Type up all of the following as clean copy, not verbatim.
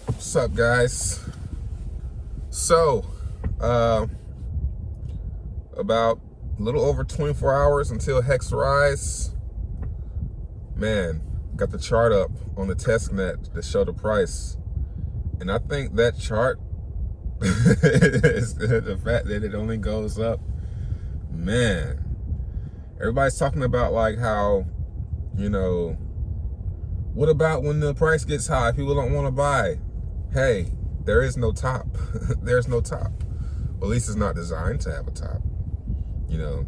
What's up, guys? So, uh, about a little over 24 hours until Hex Rise. Man, got the chart up on the test net to show the price. And I think that chart is the fact that it only goes up. Man, everybody's talking about like how, you know, what about when the price gets high? People don't want to buy. Hey, there is no top. There's no top. Well, at least it's not designed to have a top. You know,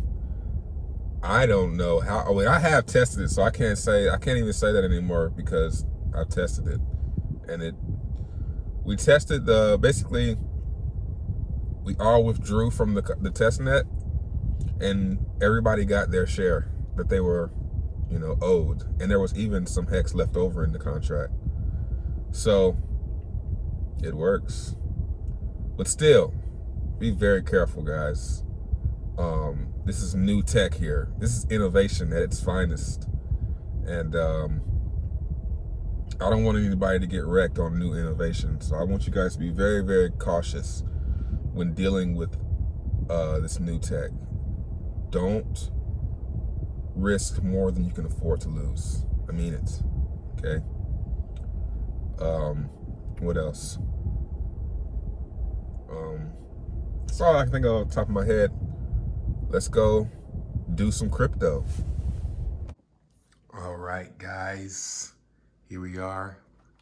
I don't know how. I mean, I have tested it, so I can't even say that anymore because I've tested it, and we tested basically we all withdrew from the test net, and everybody got their share that they were, owed, and there was even some hex left over in the contract, so it works. But still, be very careful, guys. This is new tech here. This is innovation at its finest. And I don't want anybody to get wrecked on new innovation. So I want you guys to be very, very cautious when dealing with this new tech. Don't risk more than you can afford to lose. I mean it. Okay? What else? That's all I can think of off the top of my head. Let's go do some crypto. All right, guys, here we are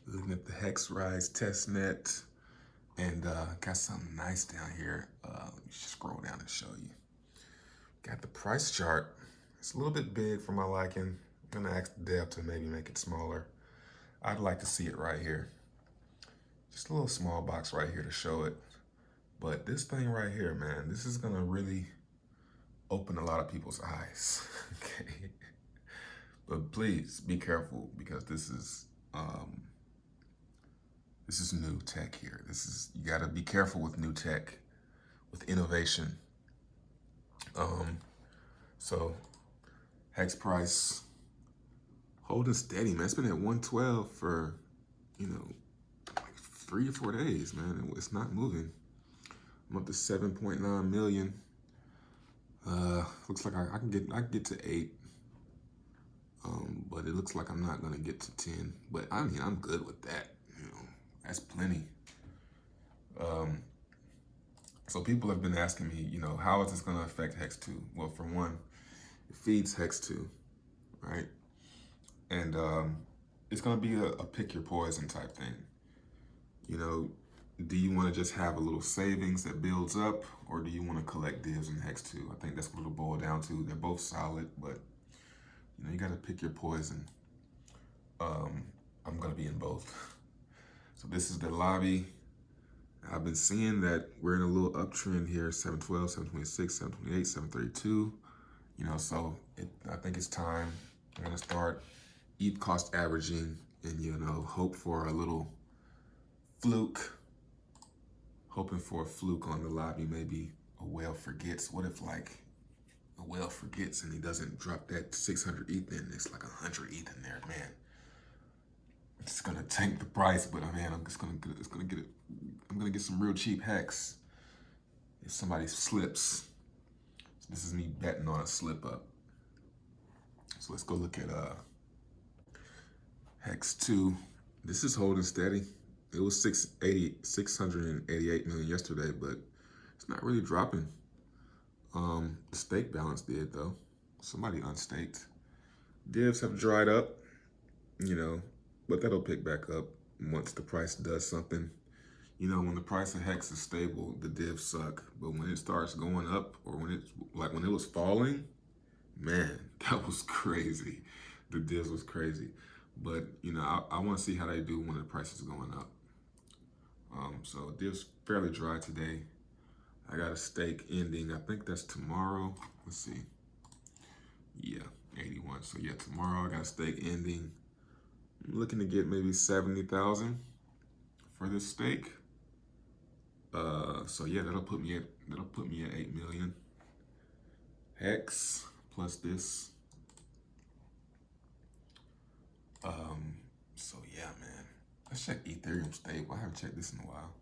looking at the Hex Rise testnet, and got something nice down here. Let me scroll down and show you. Got the price chart. It's a little bit big for my liking. I'm gonna ask the dev to maybe make it smaller. I'd like to see it right here. Just a little small box right here to show it. But this thing right here, man, this is gonna really open a lot of people's eyes. Okay. But please be careful because this is new tech here. You gotta be careful with new tech, with innovation. So hex price holding steady, man. It's been at 112 for, like 3 or 4 days, man. It's not moving. I'm up to 7.9 million. Looks like I can get to 8. But it looks like I'm not gonna get to 10. But I mean, I'm good with that. That's plenty. So people have been asking me, how is this gonna affect Hex 2? Well, for one, it feeds Hex 2, right? And it's gonna be a pick your poison type thing. Do you want to just have a little savings that builds up, or do you want to collect divs in Hex 2? I think that's what it'll boil down to. They're both solid, but you gotta pick your poison. I'm gonna be in both. So this is the lobby. I've been seeing that we're in a little uptrend here, 712, 726, 728, 732. So I think it's time. I'm gonna start ETH cost averaging and, hope for a little fluke. Hoping for a fluke on the lobby, maybe a whale forgets. What if like a whale forgets and he doesn't drop that 600 ETH in? It's like 100 ETH in there, man. It's gonna tank the price, but man, I'm gonna get some real cheap hex if somebody slips. So this is me betting on a slip up. So let's go look at Hex 2. This is holding steady. It was 688 million yesterday, but it's not really dropping. The stake balance did though. Somebody unstaked. Divs have dried up, but that'll pick back up once the price does something. When the price of Hex is stable, the divs suck. But when it starts going up, or when it was falling, man, that was crazy. The divs was crazy. But I want to see how they do when the price is going up. So divs fairly dry today. I got a stake ending. I think that's tomorrow. Let's see. Yeah, 81. So yeah, tomorrow I got a stake ending. I'm looking to get maybe 70,000 for this stake. So yeah, that'll put me at 8 million. Hex plus this. So yeah, man. Let's check Ethereum stable. I haven't checked this in a while.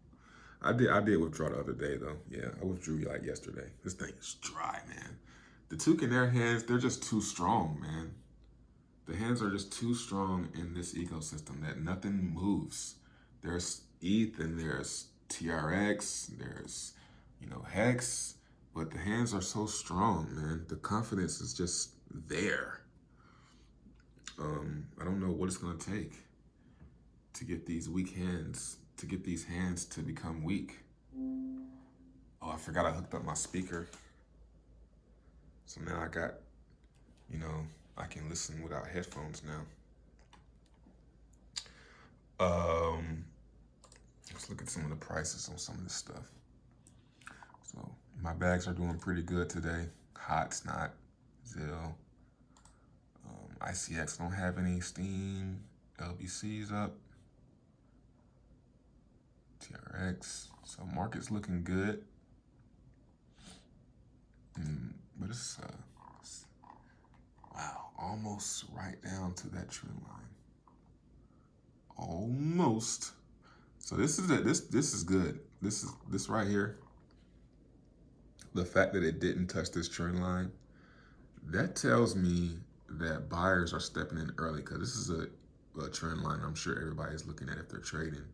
I did withdraw the other day though. Yeah, I withdrew like yesterday. This thing is dry, man. The two Canary hands, they're just too strong, man. The hands are just too strong in this ecosystem that nothing moves. There's ETH and there's TRX, there's, Hex, but the hands are so strong, man. The confidence is just there. I don't know what it's gonna take to get these weak hands, to get these hands to become weak. Oh, I forgot I hooked up my speaker. So now I got, I can listen without headphones now. Let's look at some of the prices on some of this stuff. So my bags are doing pretty good today. Hot's not, Zil. ICX don't have any steam. LBC's up. TRX. So market's looking good. But it's wow, almost right down to that trend line. Almost. So this is this is good. This right here. The fact that it didn't touch this trend line, that tells me that buyers are stepping in early, because this is a trend line I'm sure everybody's looking at if they're trading.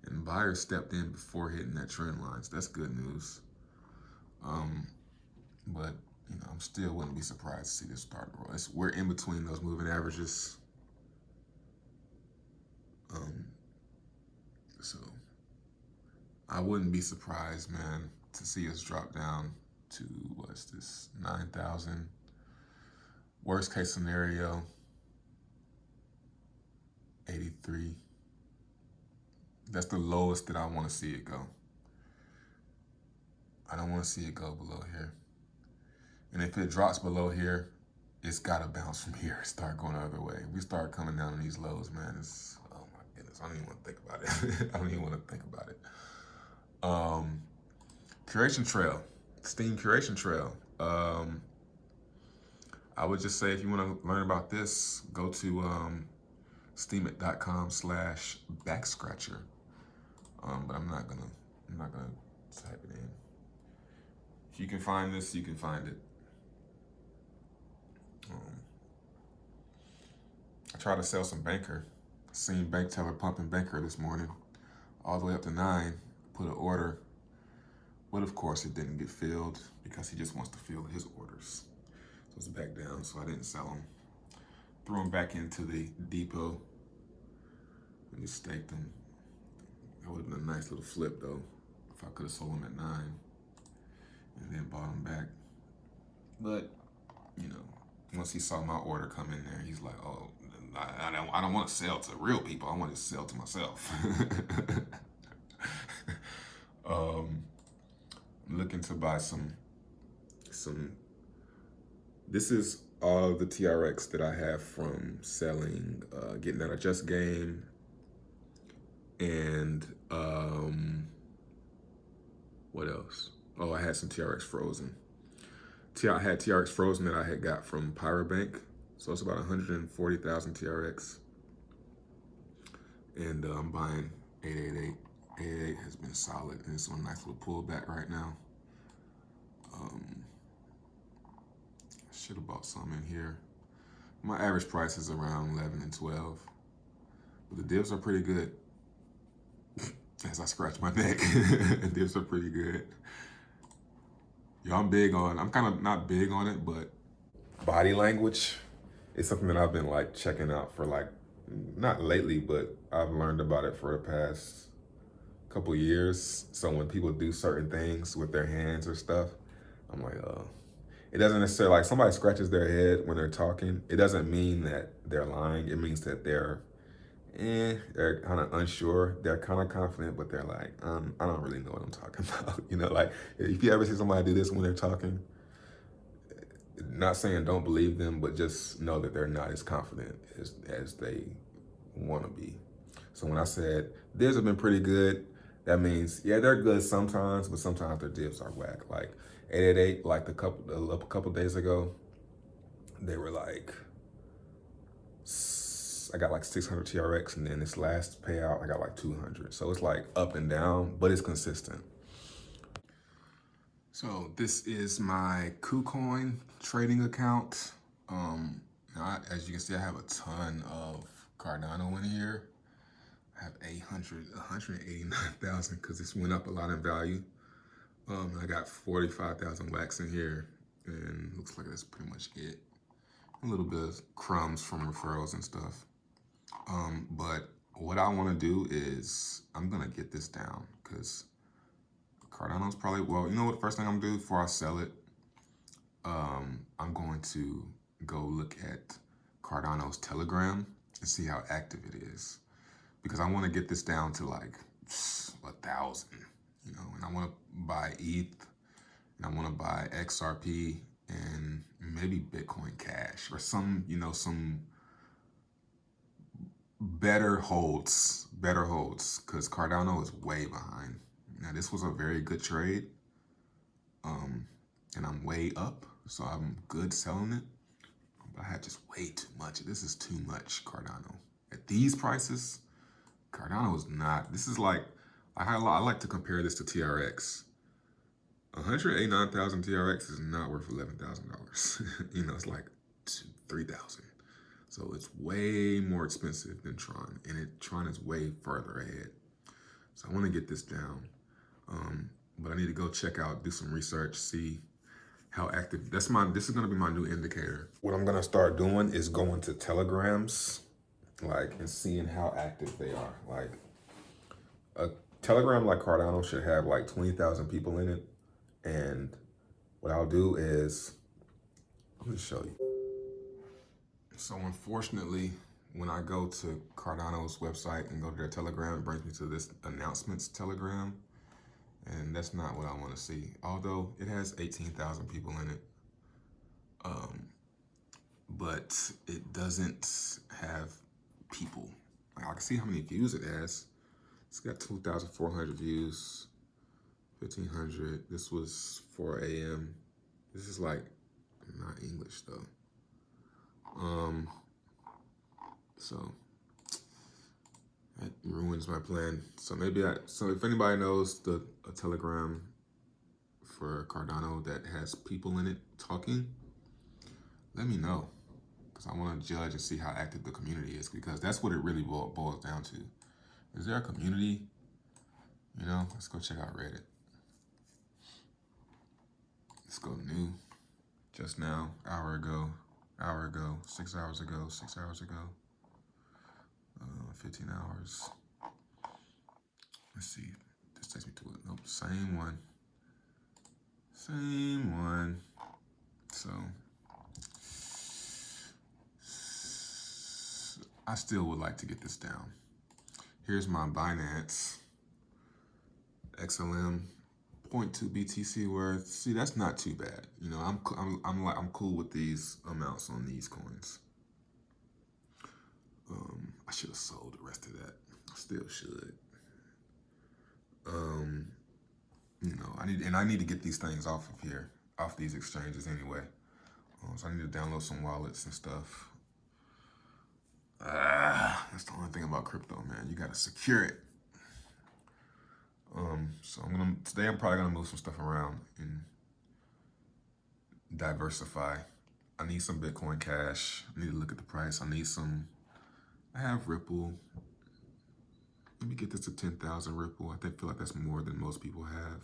And buyers stepped in before hitting that trend line. So that's good news. But I still wouldn't be surprised to see this start to roll. We're in between those moving averages. So I wouldn't be surprised, man, to see us drop down to, what's this, 9,000. Worst case scenario, 83. That's the lowest that I want to see it go. I don't want to see it go below here. And if it drops below here, it's got to bounce from here, start going the other way. If we start coming down on these lows, man, it's, oh my goodness, I don't even want to think about it. I don't even want to think about it. Curation trail, Steam curation trail. I would just say, if you want to learn about this, go to steemit.com/backscratcher. But I'm not gonna type it in. If you can find this, you can find it. I tried to sell some Banker. Seen bank teller pumping Banker this morning, all the way up to 9. Put an order, but of course it didn't get filled because he just wants to fill his orders. So it's back down, so I didn't sell them. Threw them back into the depot and just staked them. That would have been a nice little flip though, if I could have sold them at 9 and then bought them back. But once he saw my order come in there, he's like, "Oh, I don't want to sell to real people. I want to sell to myself." I'm looking to buy some. This is all the TRX that I have from selling, getting out of Just Game, and what else? Oh, I had some TRX frozen. I had TRX frozen that I had got from Pyrobank. So it's about 140,000 TRX. And I'm buying 888. 888 has been solid, and it's on a nice little pullback right now. I should have bought some in here. My average price is around 11 and 12. But the divs are pretty good. As I scratch my neck, the divs are pretty good. Yo, I'm kind of not big on it, but body language is something that I've been like checking out for like, not lately, but I've learned about it for the past couple years. So when people do certain things with their hands or stuff, I'm like, it doesn't necessarily, like somebody scratches their head when they're talking, it doesn't mean that they're lying. It means that they're kind of unsure. They're kind of confident, but they're like, I don't really know what I'm talking about. Like if you ever see somebody do this when they're talking, not saying don't believe them, but just know that they're not as confident as they want to be. So when I said divs have been pretty good, that means, yeah, they're good sometimes, but sometimes their divs are whack. Like 888, like a couple days ago, they were like I got like 600 TRX, and then this last payout, I got like 200. So it's like up and down, but it's consistent. So this is my KuCoin trading account. As you can see, I have a ton of Cardano in here. I have 189,000 because this went up a lot in value. I got 45,000 wax in here, and looks like that's pretty much it. A little bit of crumbs from referrals and stuff. But what I want to do is I'm gonna get this down because Cardano's probably, well, you know what, first thing I'm gonna do before I sell it, I'm going to go look at Cardano's Telegram and see how active it is. Because I want to get this down to like 1,000, you know, and I want to buy ETH, and I want to buy XRP, and maybe Bitcoin Cash or some, you know, some better holds, because Cardano is way behind. Now this was a very good trade, and I'm way up, so I'm good selling it. But I had just way too much. This is too much Cardano. At these prices, Cardano is not. This is like, I like to compare this to TRX. 189,000 TRX is not worth $11,000. You know, it's like 3,000. So it's way more expensive than Tron, and Tron is way further ahead. So I want to get this down, but I need to go check out, do some research, see how active. This is going to be my new indicator. What I'm going to start doing is going to Telegrams, like, and seeing how active they are. Like, a Telegram like Cardano should have like 20,000 people in it. And what I'll do is, I'm going to show you. So unfortunately, when I go to Cardano's website and go to their Telegram, it brings me to this announcements Telegram. And that's not what I want to see. Although it has 18,000 people in it. But it doesn't have people. Like, I can see how many views it has. It's got 2,400 views, 1,500. This was 4 a.m. This is like not English though. So that ruins my plan. So maybe so if anybody knows a Telegram for Cardano that has people in it talking, let me know. Because I want to judge and see how active the community is, because that's what it really boils down to. Is there a community? You know, let's go check out Reddit. Let's go new. Just now, hour ago, 6 hours ago, 6 hours ago, 15 hours. Let's see, this takes me to it. Nope, same one. So, I still would like to get this down. Here's my Binance XLM 0.2 BTC worth. See, that's not too bad. You know, I'm cool with these amounts on these coins. I should have sold the rest of that. I still should. You know, I need to get these things off of here, off these exchanges anyway. So I need to download some wallets and stuff. That's the only thing about crypto, man. You gotta secure it. So today I'm probably gonna move some stuff around and diversify. I need some Bitcoin Cash. I need to look at the price. I have Ripple. Let me get this to 10,000 Ripple. I feel like that's more than most people have.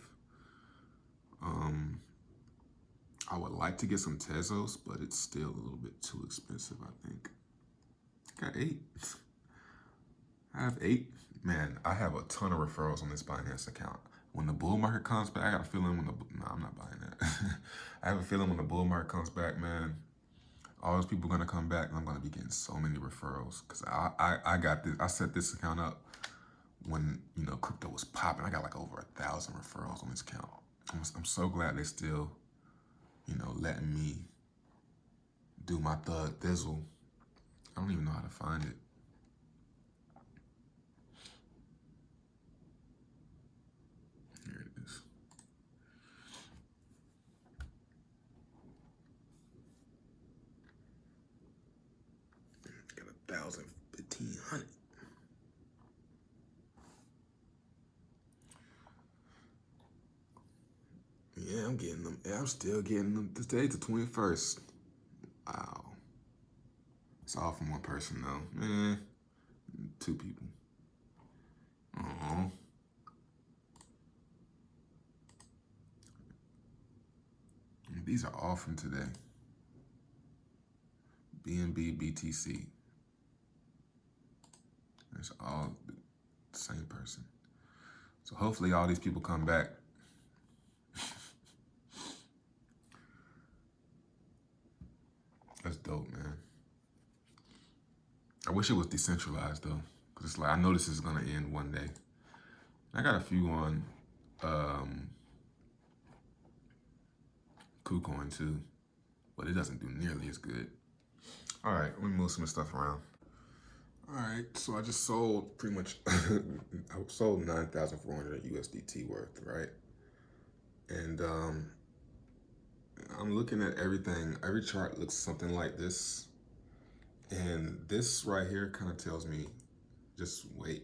I would like to get some Tezos, but it's still a little bit too expensive, I think. Got 8. I have 8. Man, I have a ton of referrals on this Binance account. When the bull market comes back, I got a feeling I'm not buying that. I have a feeling when the bull market comes back, man, all those people are gonna come back, and I'm gonna be getting so many referrals. Cause I got this. I set this account up when, you know, crypto was popping. I got like over 1,000 referrals on this account. I'm so glad they still, you know, letting me do my thug thizzle. I don't even know how to find it. Here it is. Got 1,000 $1,500. Yeah, I'm getting them. Yeah, I'm still getting them. Today's the 21st. Wow. It's all from one person though. Man, 2 people. Oh. These are all from today. BNB, BTC. It's all the same person. So hopefully all these people come back. That's dope, man. I wish it was decentralized though, because it's like, I know this is gonna end one day. I got a few on KuCoin too, but it doesn't do nearly as good. All right, let me move some stuff around. All right, so I just sold pretty much, I sold 9,400 USDT worth, right? And I'm looking at everything. Every chart looks something like this. And this right here kind of tells me, just wait.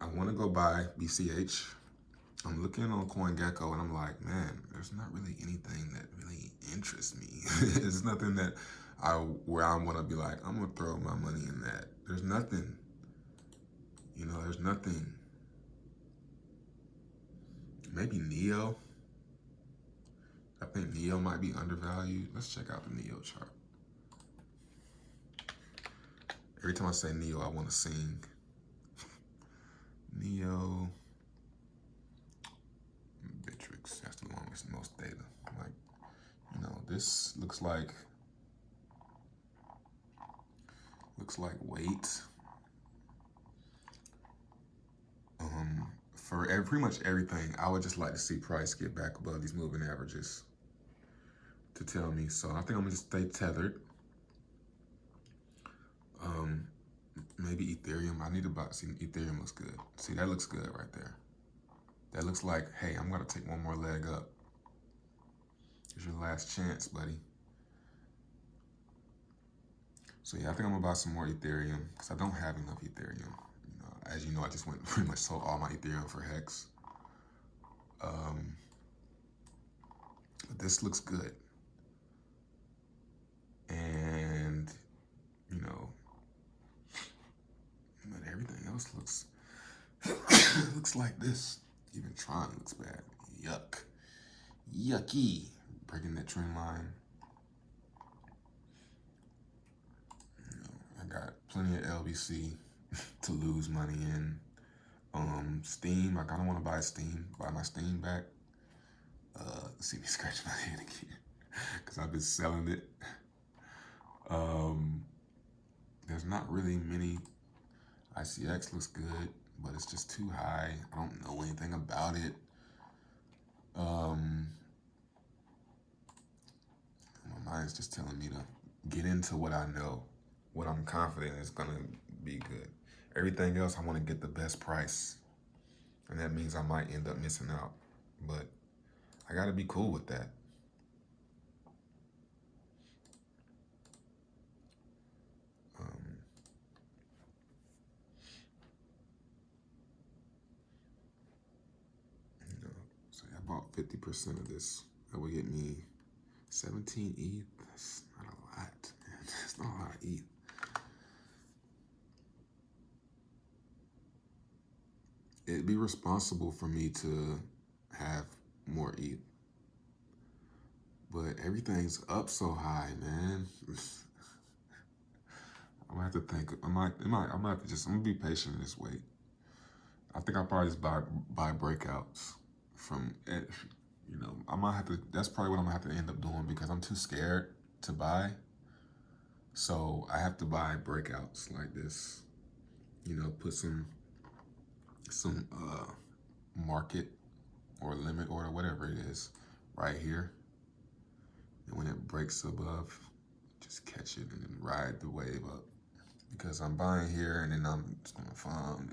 I want to go buy BCH. I'm looking on CoinGecko and I'm like, man, there's not really anything that really interests me. It's nothing that where I want to be like, I'm gonna throw my money in that. There's nothing. You know, there's nothing. Maybe Neo. I think Neo might be undervalued. Let's check out the Neo chart. Every time I say Neo, I want to sing. Neo. Bitrix, that's the longest, most data. Like, you know, this looks like weight. For pretty much everything, I would just like to see price get back above these moving averages to tell me. So I think I'm gonna just stay tethered. Maybe Ethereum. I need to buy. See, Ethereum looks good. See, that looks good right there. That looks like, hey, I'm gonna take one more leg up. It's your last chance, buddy. So yeah, I think I'm gonna buy some more Ethereum because I don't have enough Ethereum. You know, as you know, I just went pretty much sold all my Ethereum for Hex. But this looks good, and you know, but everything else looks looks like this. Even Tron looks bad. Yuck, yucky. Breaking that trend line. I got plenty of LBC to lose money in. Steam, like I don't want to buy Steam. Buy my Steam back. See me scratch my head again because I've been selling it. There's not really many. ICX looks good, but it's just too high. I don't know anything about it. My mind's just telling me to get into what I know, what I'm confident is gonna be good. Everything else, I want to get the best price, and that means I might end up missing out, but I gotta be cool with that. You know, so I bought 50% of this. That would get me 17 ETH. That's not a lot, man. That's not a lot of ETH. It'd be responsible for me to have more ETH. But everything's up so high, man. I'm gonna have to think. I'm gonna have to just. I'm gonna be patient and just wait. I think I'll probably just buy breakouts from it. You know, I might have to. That's probably what I'm gonna have to end up doing because I'm too scared to buy. So I have to buy breakouts like this. You know, put some market or limit order, whatever it is, right here. And when it breaks above, just catch it and then ride the wave up. Because I'm buying here and then I'm just gonna farm.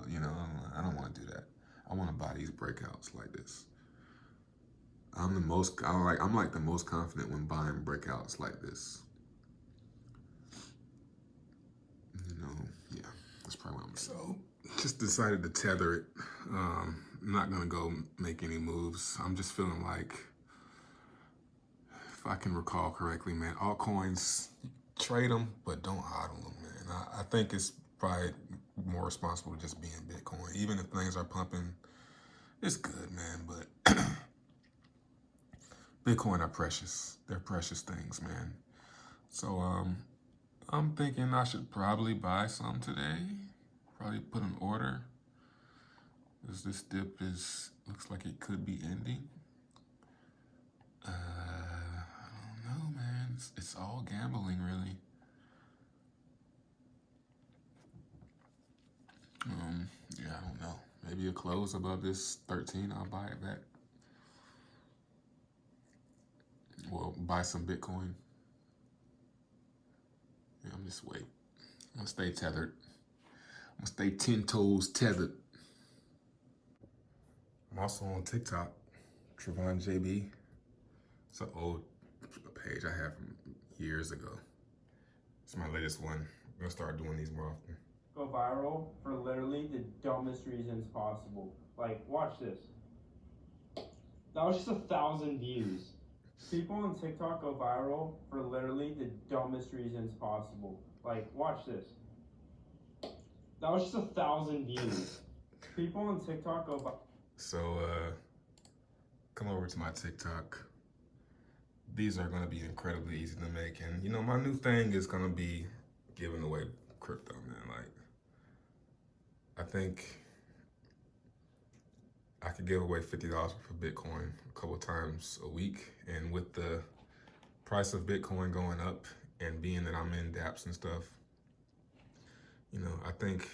You know, I don't want to do that. I want to buy these breakouts like this. I'm like the most confident when buying breakouts like this. You know, yeah, that's probably what I'm so just decided to tether it. I'm not gonna go make any moves. I'm just feeling like, if I can recall correctly, man, altcoins, trade them, but don't hodl them, man. I think it's probably more responsible to just be in Bitcoin. Even if things are pumping, it's good, man, but Bitcoin are precious. They're precious things, man. So I'm thinking I should probably buy some today. Probably put an order. As this dip looks like it could be ending. I don't know, man. It's all gambling, really. Yeah, I don't know. Maybe a close above this 13, I'll buy it back. Well, buy some Bitcoin. Yeah, I'm just wait. I'm gonna stay tethered. I'm gonna stay 10 toes tethered. I'm also on TikTok, Trevon JB. It's an old page I have from years ago. It's my latest one. I'm gonna start doing these more often. Go viral for literally the dumbest reasons possible. Like, watch this. That was just 1,000 views. People on TikTok go viral for literally the dumbest reasons possible. Like, watch this. That was just 1,000 views. People on TikTok go viral. So, come over to my TikTok. These are gonna be incredibly easy to make. And, you know, my new thing is gonna be giving away crypto, man. Like, I think I could give away $50 for Bitcoin a couple times a week. And with the price of Bitcoin going up and being that I'm in dApps and stuff, you know, I think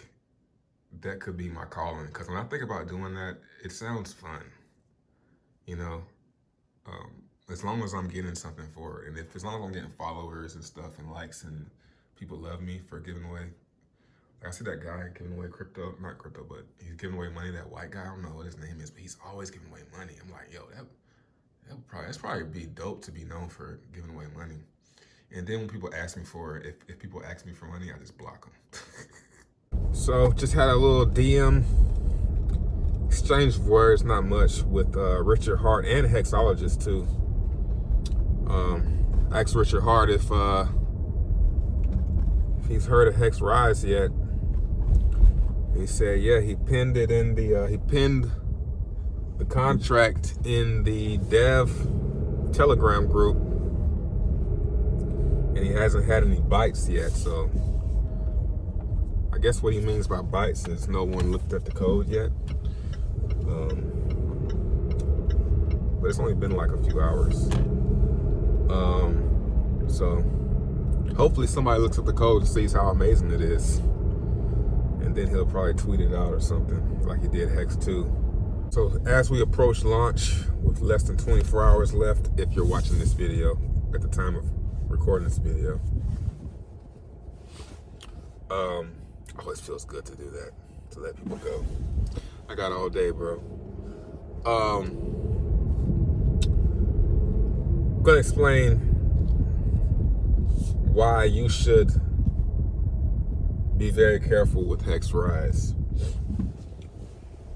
that could be my calling. Because when I think about doing that, it sounds fun, you know, as long as I'm getting something for it. And as long as I'm getting followers and stuff and likes and people love me for giving away. I see that guy giving away crypto, not crypto, but he's giving away money, that white guy, I don't know what his name is, but he's always giving away money. I'm like, yo, that's probably be dope to be known for giving away money. And then when people ask me for it, if people ask me for money, I just block them. So just had a little DM exchange of words, not much, with Richard Hart and Hexologist too. I asked Richard Hart if he's heard of LBRY yet. He said, yeah, he pinned it in the, he pinned the contract in the dev Telegram group, and he hasn't had any bites yet. So I guess what he means by bites is no one looked at the code yet. But it's only been like a few hours. So hopefully somebody looks at the code and sees how amazing it is. And then he'll probably tweet it out or something like he did Hex 2. So as we approach launch with less than 24 hours left, if you're watching this video at the time of recording this video, always feels good to do that, to let people go. I got all day, bro. I'm gonna explain why you should be very careful with LBRY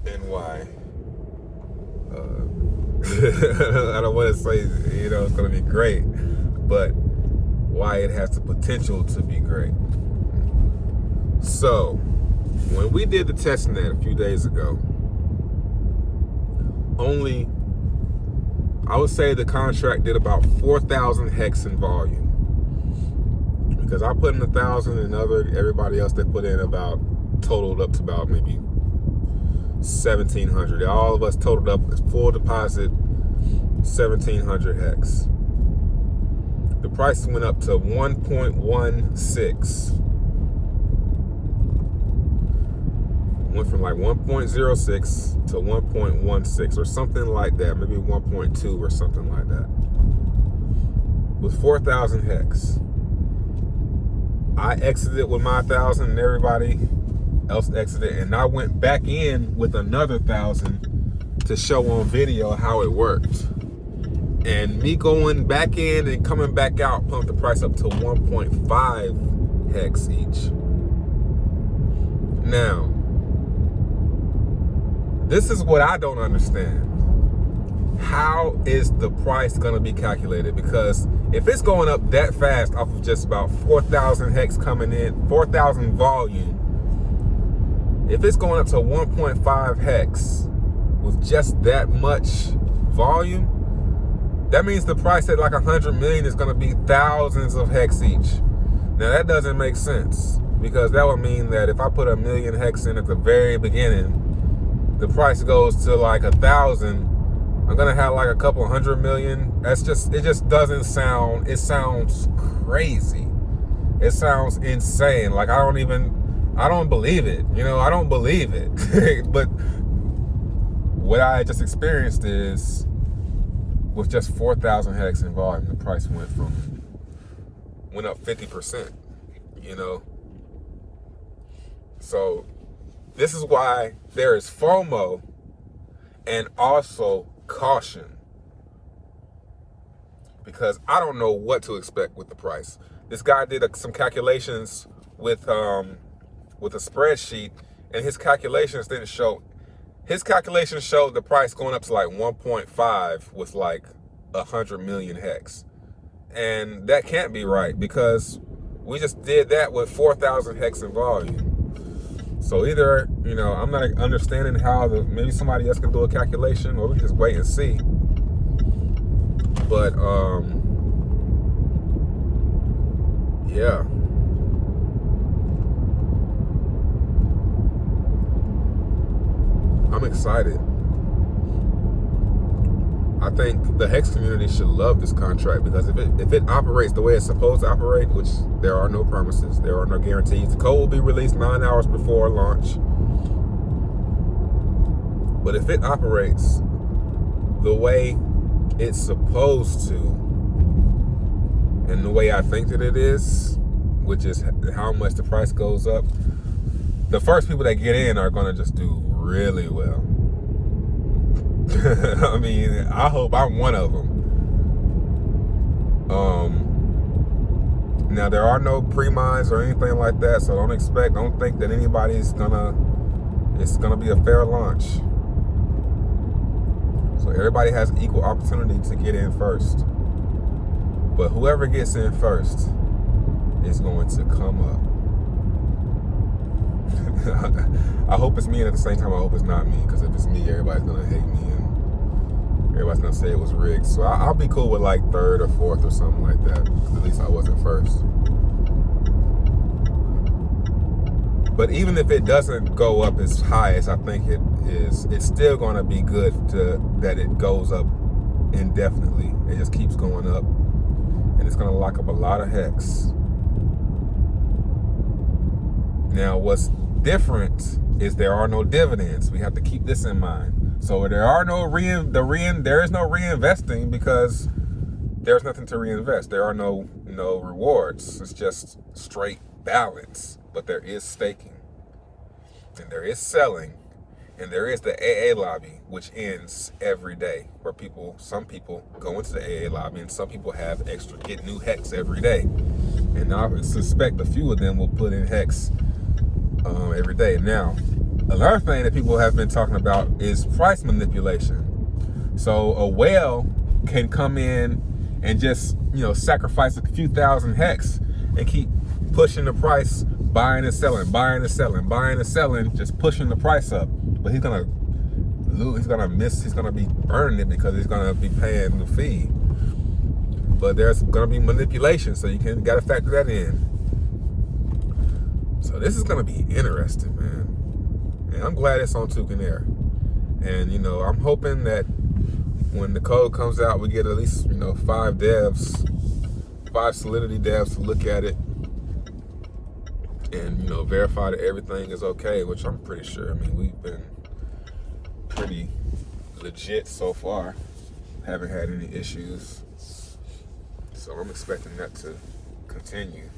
and why. I don't want to say, you know, it's going to be great, but why it has the potential to be great. So, when we did the testnet a few days ago, only, I would say the contract did about 4,000 hex in volume. Because I put in 1,000 and everybody else they put in about, totaled up to about maybe 1,700. All of us totaled up as full deposit, 1,700 hex. The price went up to 1.16. Went from like 1.06 to 1.16 or something like that, maybe 1.2 or something like that. With 4,000 hex. I exited with my 1,000 and everybody else exited, and I went back in with another 1,000 to show on video how it worked. And me going back in and coming back out pumped the price up to 1.5 hex each. Now, this is what I don't understand. How is the price going to be calculated? Because if it's going up that fast off of just about 4,000 hex coming in, 4,000 volume, if it's going up to 1.5 hex with just that much volume, that means the price at like 100 million is going to be thousands of hex each. Now that doesn't make sense, because that would mean that if I put 1 million hex in at the very beginning, the price goes to like 1,000. I'm gonna have like a couple 100 million. It just doesn't sound, it sounds crazy. It sounds insane. Like I don't believe it. I don't believe it. But what I just experienced is, with just 4,000 hex in volume, the price went up 50%, So this is why there is FOMO and also caution, because I don't know what to expect with the price. This guy did some calculations with a spreadsheet, and his calculations showed the price going up to like 1.5 with like 100 million hex, and that can't be right, because we just did that with 4,000 hex in volume. So either, I'm not understanding how maybe somebody else can do a calculation, or we can just wait and see. But, yeah. I'm excited. I think the hex community should love this contract, because if it operates the way it's supposed to operate, which there are no promises, there are no guarantees. The code will be released 9 hours before launch. But if it operates the way it's supposed to, and the way I think that it is, which is how much the price goes up, the first people that get in are going to just do really well. I mean, I hope I'm one of them. Now there are no pre-mines or anything like that, so don't think that it's gonna be a fair launch. So everybody has equal opportunity to get in first. But whoever gets in first is going to come up. I hope it's me, and at the same time I hope it's not me, because if it's me, everybody's gonna hate me and everybody's gonna say it was rigged. So I'll be cool with like 3rd or 4th or something like that, because at least I wasn't first. But even if it doesn't go up as high as I think it is, it's still gonna be good that it goes up indefinitely. It just keeps going up, and it's gonna lock up a lot of hex. Now what's different is there are no dividends. We have to keep this in mind. So there is no reinvesting, because there's nothing to reinvest. There are no rewards. It's just straight balance. But there is staking, and there is selling, and there is the AA lobby, which ends every day, where some people go into the AA lobby, and some people get new hex every day. And I suspect a few of them will put in hex every day. Now, another thing that people have been talking about is price manipulation. So a whale can come in and just, sacrifice a few thousand hex and keep pushing the price, buying and selling, just pushing the price up. But he's gonna be burning it, because he's gonna be paying the fee. But there's gonna be manipulation, so gotta factor that in. So this is gonna be interesting, man. And I'm glad it's on Toucan Air. And I'm hoping that when the code comes out, we get at least 5 Solidity devs to look at it and verify that everything is okay, which I'm pretty sure. I mean, we've been pretty legit so far, haven't had any issues, so I'm expecting that to continue.